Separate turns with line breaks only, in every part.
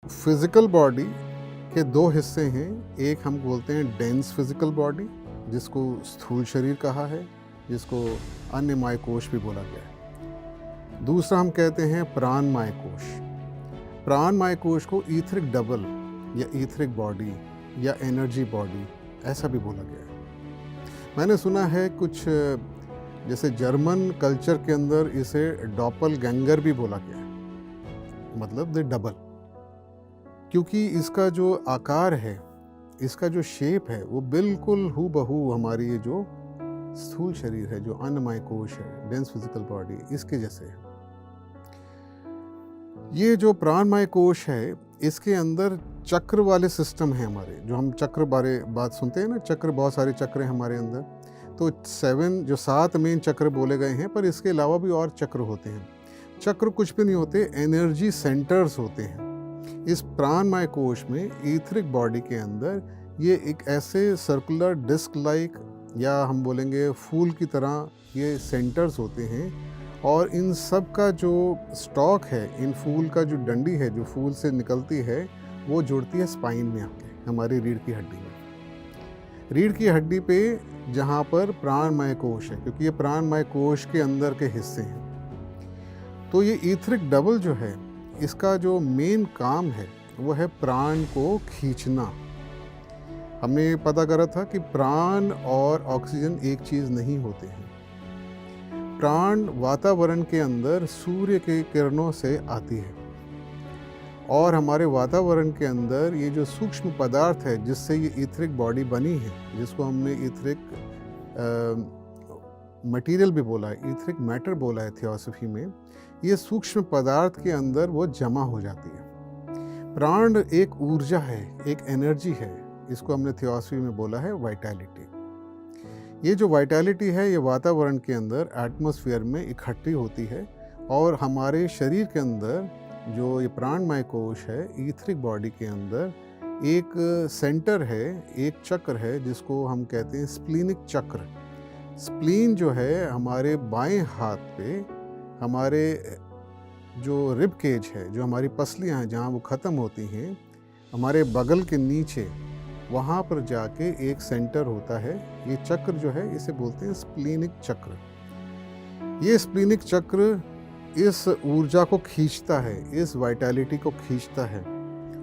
Physical body के दो हिस्से हैं। एक हम बोलते हैं डेंस फिज़िकल बॉडी, जिसको स्थूल शरीर कहा है, जिसको अन्नमय कोश भी बोला गया है। दूसरा हम कहते हैं प्राणमय कोश। प्राणमय कोश को ईथरिक डबल या ईथरिक बॉडी या एनर्जी बॉडी ऐसा भी बोला गया है। मैंने सुना है कुछ जैसे जर्मन कल्चर के अंदर इसे डॉपलगैंगर भी बोला गया है, मतलब द डबल, क्योंकि इसका जो आकार है, इसका जो शेप है, वो बिल्कुल हूबहू हमारी ये जो स्थूल शरीर है, जो अन्नमय कोश है, डेंस फिजिकल बॉडी, इसके जैसे है। ये जो प्राणमय कोश है, इसके अंदर चक्र वाले सिस्टम है हमारे, जो हम चक्र बारे बात सुनते हैं ना, चक्र, बहुत सारे चक्र हैं हमारे अंदर। तो 7 मेन चक्र बोले गए हैं, पर इसके अलावा भी और चक्र होते हैं। चक्र कुछ भी नहीं होते, एनर्जी सेंटर्स होते हैं। इस प्राणमय कोश में ईथरिक बॉडी के अंदर ये एक ऐसे सर्कुलर डिस्क लाइक, या हम बोलेंगे फूल की तरह, ये सेंटर्स होते हैं। और इन सब का जो स्टॉक है, इन फूल का जो डंडी है जो फूल से निकलती है, वो जुड़ती है स्पाइन में आके, हमारी रीढ़ की हड्डी में। रीढ़ की हड्डी पे जहाँ पर प्राणमय कोश है, क्योंकि ये प्राणमय कोश के अंदर के हिस्से हैं। तो ये ईथरिक डबल जो है, इसका जो मेन काम है वो है प्राण को खींचना। हमने पता करा था कि प्राण और ऑक्सीजन एक चीज़ नहीं होते हैं। प्राण वातावरण के अंदर सूर्य के किरणों से आती है, और हमारे वातावरण के अंदर ये जो सूक्ष्म पदार्थ है जिससे ये ईथरिक बॉडी बनी है, जिसको हमने ईथरिक मटेरियल भी बोला है, ईथरिक मैटर बोला है थियोसॉफी में, ये सूक्ष्म पदार्थ के अंदर वो जमा हो जाती है। प्राण एक ऊर्जा है, एक एनर्जी है, इसको हमने थियोसॉफी में बोला है वाइटैलिटी। ये जो वाइटैलिटी है, ये वातावरण के अंदर, एटमॉस्फेयर में इकट्ठी होती है, और हमारे शरीर के अंदर जो ये प्राणमय कोश है, ईथरिक बॉडी के अंदर एक सेंटर है, एक चक्र है, जिसको हम कहते हैं स्प्लीनिक चक्र। स्प्लीन जो है हमारे बाएं हाथ पे, हमारे जो रिब केज है, जो हमारी पसलियां हैं जहाँ वो ख़त्म होती हैं, हमारे बगल के नीचे, वहाँ पर जाके एक सेंटर होता है। ये चक्र जो है, इसे बोलते हैं स्प्लीनिक चक्र। ये स्प्लीनिक चक्र इस ऊर्जा को खींचता है, इस वाइटैलिटी को खींचता है,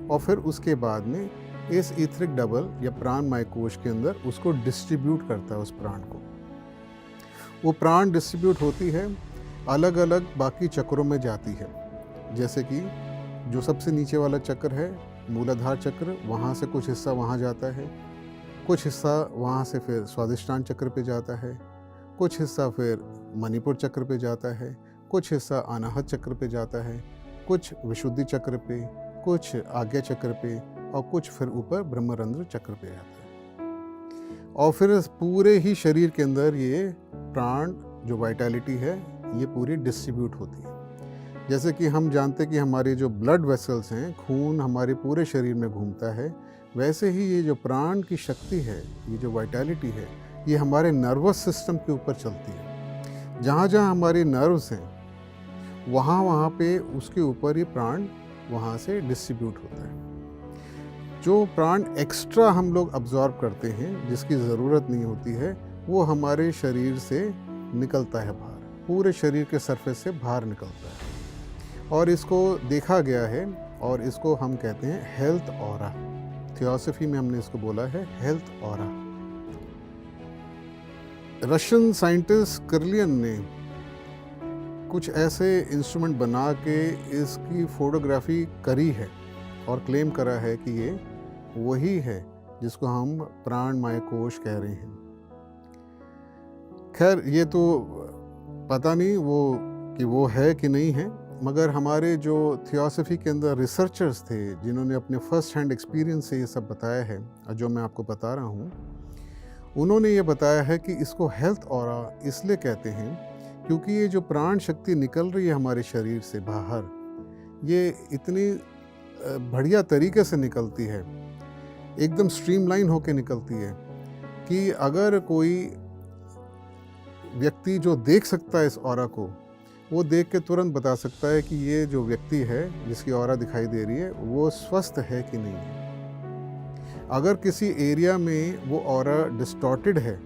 और फिर उसके बाद में इस ईथरिक डबल या प्राणमय कोश के अंदर उसको डिस्ट्रीब्यूट करता है, उस प्राण को। वो प्राण डिस्ट्रीब्यूट होती है, अलग अलग बाकी चक्रों में जाती है। जैसे कि जो सबसे नीचे वाला चक्र है, मूलाधार चक्र, वहाँ से कुछ हिस्सा वहाँ जाता है, कुछ हिस्सा वहाँ से फिर स्वादिष्टान चक्र पे जाता है, कुछ हिस्सा फिर मणिपुर चक्र पे जाता है, कुछ हिस्सा अनाहत चक्र पे जाता है, कुछ विशुद्धि चक्र पे, कुछ आज्ञा चक्र पे, और कुछ फिर ऊपर ब्रह्मरंध्र चक्र पे जाता है। और फिर पूरे ही शरीर के अंदर ये प्राण जो वाइटैलिटी है, ये पूरी डिस्ट्रीब्यूट होती है। जैसे कि हम जानते हैं कि हमारे जो ब्लड वेसल्स हैं, खून हमारे पूरे शरीर में घूमता है, वैसे ही ये जो प्राण की शक्ति है, ये जो वाइटैलिटी है, ये हमारे नर्वस सिस्टम के ऊपर चलती है। जहाँ जहाँ हमारे नर्व्स हैं, वहाँ वहाँ पे उसके ऊपर ये प्राण वहाँ से डिस्ट्रीब्यूट होता है। जो प्राण एक्स्ट्रा हम लोग अब्जॉर्ब करते हैं, जिसकी ज़रूरत नहीं होती है, वो हमारे शरीर से निकलता है बाहर, पूरे शरीर के सरफेस से बाहर निकलता है। और इसको देखा गया है, और इसको हम कहते हैं हेल्थ ऑरा। थियोसॉफी में हमने इसको बोला है हेल्थ ऑरा। रशियन साइंटिस्ट कर्लियन ने कुछ ऐसे इंस्ट्रूमेंट बना के इसकी फोटोग्राफी करी है, और क्लेम करा है कि ये वही है जिसको हम प्राणमय कोश कह रहे हैं। खैर, ये तो पता नहीं वो है कि नहीं है, मगर हमारे जो थियोसॉफी के अंदर रिसर्चर्स थे, जिन्होंने अपने फर्स्ट हैंड एक्सपीरियंस से ये सब बताया है, और जो मैं आपको बता रहा हूँ, उन्होंने ये बताया है कि इसको हेल्थ ऑरा इसलिए कहते हैं क्योंकि ये जो प्राण शक्ति निकल रही है हमारे शरीर से बाहर, ये इतनी बढ़िया तरीके से निकलती है, एकदम स्ट्रीमलाइन होके निकलती है, कि अगर कोई व्यक्ति जो देख सकता है इस ऑरा को, वो देख के तुरंत बता सकता है कि ये जो व्यक्ति है जिसकी ऑरा दिखाई दे रही है वो स्वस्थ है कि नहीं है। अगर किसी एरिया में वो ऑरा डिस्टॉर्टेड है,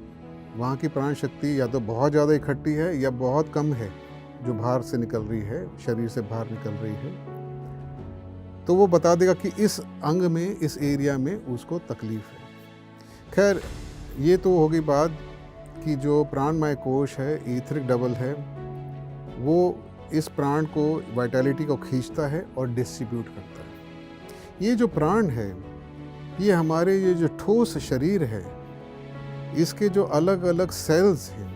वहाँ की प्राण शक्ति या तो बहुत ज़्यादा इकट्ठी है या बहुत कम है जो बाहर से निकल रही है, शरीर से बाहर निकल रही है, तो वो बता देगा कि इस अंग में, इस एरिया में उसको तकलीफ है। खैर, ये तो होगी बात कि जो प्राणमय कोश है, ईथरिक डबल है, वो इस प्राण को, वाइटैलिटी को खींचता है और डिस्ट्रीब्यूट करता है। ये जो प्राण है, ये हमारे ये जो ठोस शरीर है, इसके जो अलग अलग सेल्स हैं,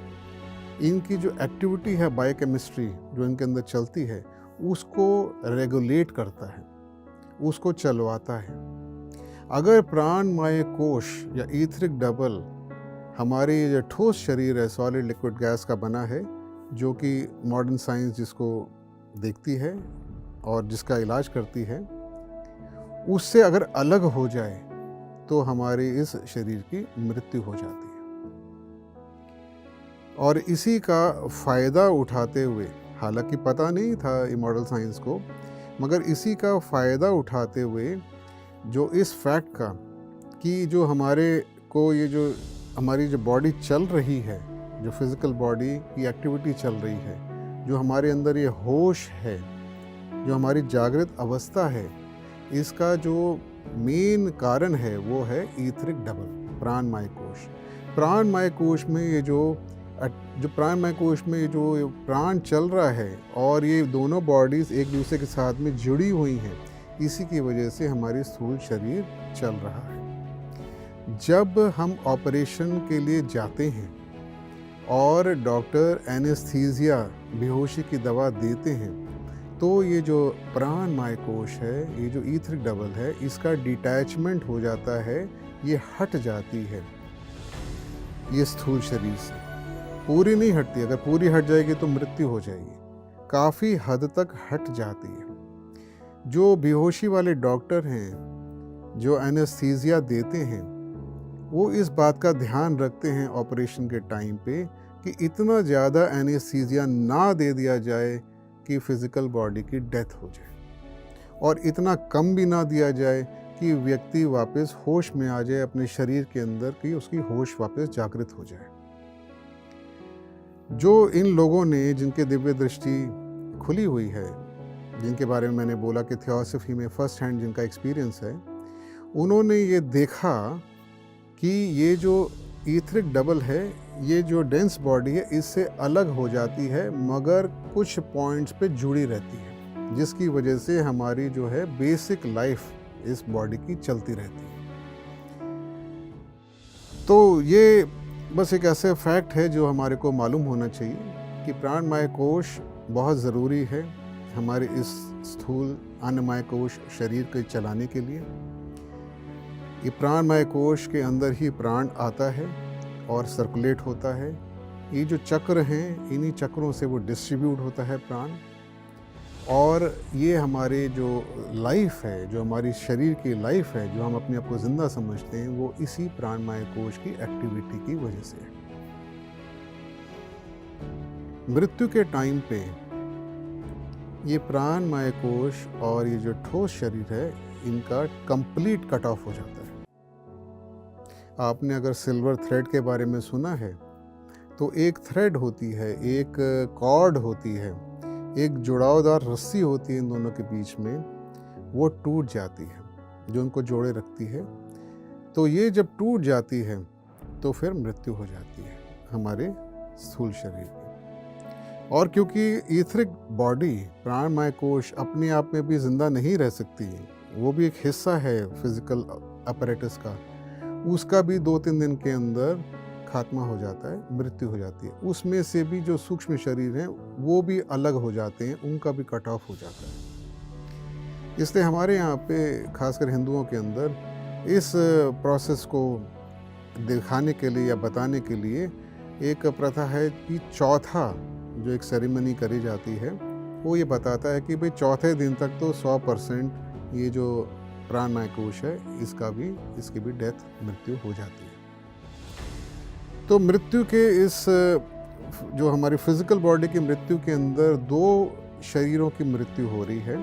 इनकी जो एक्टिविटी है, बायोकेमिस्ट्री जो इनके अंदर चलती है, उसको रेगुलेट करता है, उसको चलवाता है। अगर प्राणमय कोश या ईथरिक डबल हमारे ये जो ठोस शरीर है, सॉलिड लिक्विड गैस का बना है, जो कि मॉडर्न साइंस जिसको देखती है और जिसका इलाज करती है, उससे अगर अलग हो जाए तो हमारे इस शरीर की मृत्यु हो जाती है। और इसी का फ़ायदा उठाते हुए, हालांकि पता नहीं था ये मॉडर्न साइंस को, मगर इसी का फ़ायदा उठाते हुए जो इस फैक्ट का कि जो हमारे को ये जो हमारी जो बॉडी चल रही है, जो फिज़िकल बॉडी की एक्टिविटी चल रही है, जो हमारे अंदर ये होश है, जो हमारी जागृत अवस्था है, इसका जो मेन कारण है वो है ईथरिक डबल, प्राणमय कोश। प्राणमय कोश में ये जो प्राणमय कोश में ये जो प्राण चल रहा है और ये दोनों बॉडीज़ एक दूसरे के साथ में जुड़ी हुई हैं, इसी की वजह से हमारी स्थूल शरीर चल रहा है। जब हम ऑपरेशन के लिए जाते हैं और डॉक्टर एनेस्थीसिया, बेहोशी की दवा देते हैं, तो ये जो प्राणमय कोश है, ये जो ईथरिक डबल है, इसका डिटैचमेंट हो जाता है, ये हट जाती है ये स्थूल शरीर से। पूरी नहीं हटती, अगर पूरी हट जाएगी तो मृत्यु हो जाएगी, काफ़ी हद तक हट जाती है। जो बेहोशी वाले डॉक्टर हैं, जो एनेस्थीसिया देते हैं, वो इस बात का ध्यान रखते हैं ऑपरेशन के टाइम पे कि इतना ज़्यादा एनेस्थीसिया ना दे दिया जाए कि फिज़िकल बॉडी की डेथ हो जाए, और इतना कम भी ना दिया जाए कि व्यक्ति वापस होश में आ जाए अपने शरीर के अंदर, कि उसकी होश वापस जागृत हो जाए। जो इन लोगों ने, जिनके दिव्य दृष्टि खुली हुई है, जिनके बारे में मैंने बोला कि थियोसॉफी में फर्स्ट हैंड जिनका एक्सपीरियंस है, उन्होंने ये देखा कि ये जो ईथरिक डबल है, ये जो डेंस बॉडी है, इससे अलग हो जाती है, मगर कुछ पॉइंट्स पे जुड़ी रहती है, जिसकी वजह से हमारी जो है बेसिक लाइफ इस बॉडी की चलती रहती है। तो ये बस एक ऐसा फैक्ट है जो हमारे को मालूम होना चाहिए कि प्राणमय कोश बहुत ज़रूरी है हमारे इस स्थूल अन्नमय कोश शरीर को चलाने के लिए। ये प्राणमय कोश के अंदर ही प्राण आता है और सर्कुलेट होता है। ये जो चक्र हैं, इन्हीं चक्रों से वो डिस्ट्रीब्यूट होता है प्राण, और ये हमारे जो लाइफ है, जो हमारी शरीर की लाइफ है, जो हम अपने आप को ज़िंदा समझते हैं, वो इसी प्राणमय कोश की एक्टिविटी की वजह से है। मृत्यु के टाइम पे ये प्राणमय कोश और ये जो ठोस शरीर है, इनका कंप्लीट कट ऑफ हो जाता है। आपने अगर सिल्वर थ्रेड के बारे में सुना है, तो एक थ्रेड होती है, एक कॉर्ड होती है, एक जुड़ावदार रस्सी होती है इन दोनों के बीच में, वो टूट जाती है, जो उनको जोड़े रखती है। तो ये जब टूट जाती है तो फिर मृत्यु हो जाती है हमारे स्थूल शरीर की। और क्योंकि ईथरिक बॉडी, प्राणमय कोश अपने आप में भी जिंदा नहीं रह सकती, वो भी एक हिस्सा है फिजिकल अपैरेटस का, उसका भी 2-3 दिन के अंदर खात्मा हो जाता है, मृत्यु हो जाती है। उसमें से भी जो सूक्ष्म शरीर हैं वो भी अलग हो जाते हैं, उनका भी कट ऑफ हो जाता है। इसलिए हमारे यहाँ पे खासकर हिंदुओं के अंदर इस प्रोसेस को दिखाने के लिए या बताने के लिए एक प्रथा है कि चौथा जो एक सेरेमनी करी जाती है, वो ये बताता है कि भाई चौथे दिन तक तो 100% ये जो प्राणमय कोश है, इसकी भी डेथ, मृत्यु हो जाती है। तो मृत्यु के इस जो हमारी फिजिकल बॉडी की मृत्यु के अंदर दो शरीरों की मृत्यु हो रही है,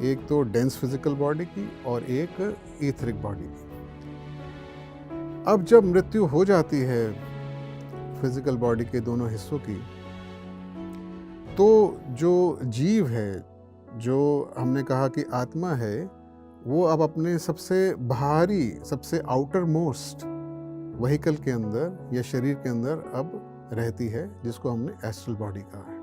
एक तो डेंस फिजिकल बॉडी की और एक ईथरिक बॉडी की। अब जब मृत्यु हो जाती है फिजिकल बॉडी के दोनों हिस्सों की, तो जो जीव है, जो हमने कहा कि आत्मा है, वो अब अपने सबसे बाहरी, सबसे आउटर मोस्ट व्हीकल के अंदर या शरीर के अंदर अब रहती है, जिसको हमने एस्ट्रल बॉडी कहा है।